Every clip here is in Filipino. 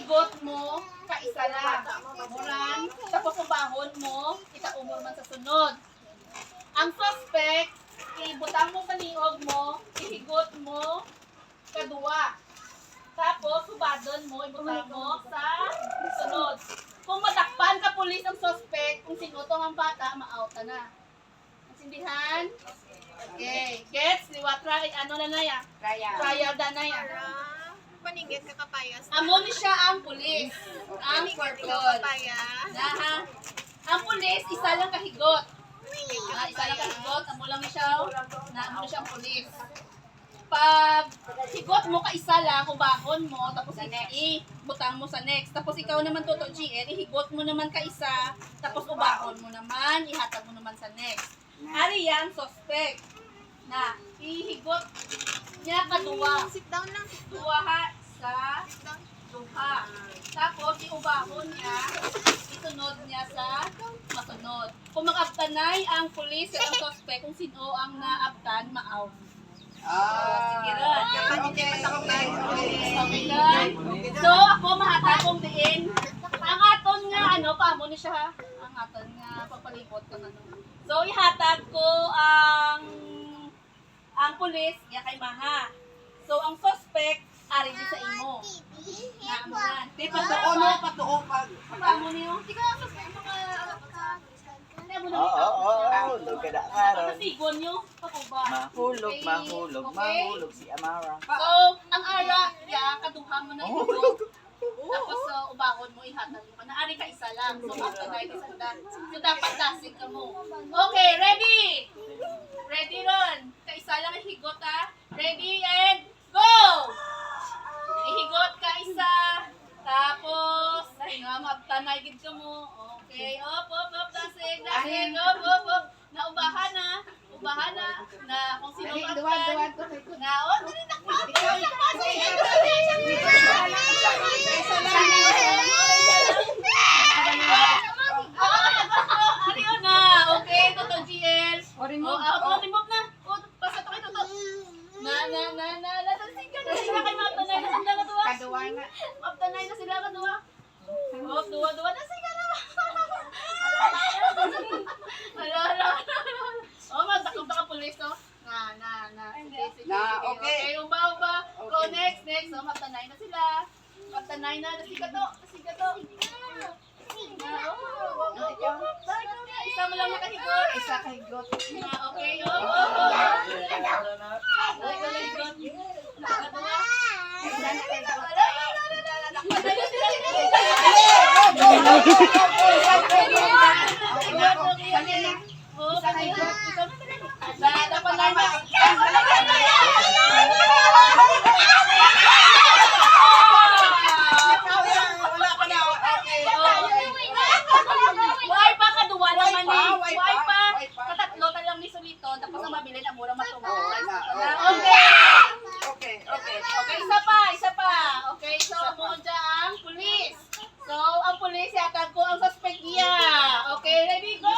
ihigot mo, kaisa lang. Muran, tapos ubahon mo, itaumor man sa sunod. Ang suspect, ibutang mo sa liog mo, ihigot mo, kadua. Tapos, subadon mo, ibutang mo sa sunod. Kung madakpan ka pulis ang suspect, kung sinutong ang bata, ma-out na. Nasindihan? Okay. Gets? Liwatra, ano na na yan? Trial na na yan. Paningit ka kapayas. Amo ni siya ang pulis. Ang purple. Na, ang pulis, isa lang kahigot. Isa lang kahigot. Amo lang ni siya. Amo ni siya ang pulis. Pag higot mo ka isa lang, ubahon mo, tapos i-butang mo sa next. Tapos ikaw naman, Toto GL, ihigot mo naman ka isa, tapos ubahon mo naman, ihatag mo naman sa next. Ari yan, suspect. Na, ihigot niya kadua. Sit down lang. Duha sa duha. Tapos, iubahon niya, isunod niya sa masunod. Kung mag-abtanay ang pulis at ang suspect, kung sino ang na-abtan, ma-out. Sige ron. Okay ron. So, ako mahatag kong diin. Ang aton nga, paamo ni siya ha? Ang aton nga, pagpalibot ka ano. So, ihatag ko ang pulis, iya kay Maha. So, ang suspect, ari din sa imo. Naamunan. Di patuo pag. Paamo niyo? Di ka suspect mga... Oo, lugada ka ron. Pasigon niyo? Pakuba. Mahulog si Amara. So, ang ara, kaduha mo na ito. Tapos, ubahon mo, ihatag mo. Naari ka isa lang. So, after that, isa lang. So, dapat dasig ka mo. Okay, ready? Ready, Ron? Kaisa lang ihigot, ha? Ready, and go! Ihigot ka isa. Tapos, mabtanay gid ka mo. Okay, op, dasig, op. Naubahan na. Ubahan na kung sino mabtan. Na, dali na pa. Ariyo na. Okay, Toto GL. Remove na. Pasa to kay Toto. Na. Latasig ka na sila kay mabtanay na sila kadua. Mabtanay na sila kadua. Dua na sila na. Ala. Magtakot ka pulis, no? Okay, uba. Go, next. So, mabtanay na sila. Mabtanay na. Nasiga to. Isa mo lang nakahigot. Isa kahigot. Okay, isa pa. Okay, so mo ang pulis. So, ang pulis yatag ko ang suspect niya. Okay, ready, go!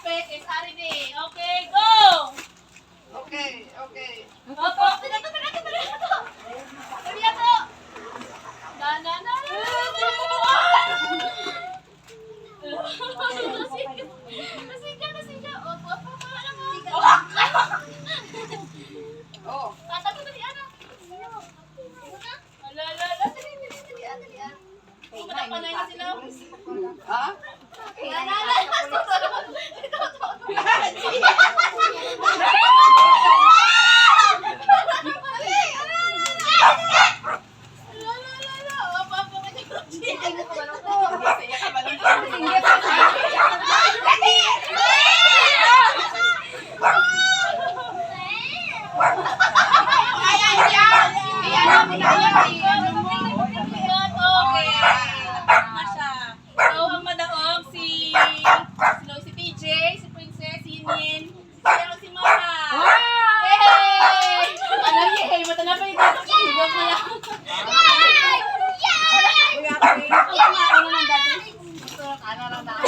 suspect is Aride. Okay, go! Okay, okay. Opo, tinato. Tinato. Na. Nasingka. Opo. Alam mo. Oh. Tatago na ni Ana. Ala. Dali. Matapanay na sila. Ha? Sige ka balong. So, ang madaog si TJ, si Princess, si Nin, si Mama. Yay! Alam niya, hey, mata na pa yung dito. Huwag mo lang. Ang kumain na ng dati. Gusto na ka na lang.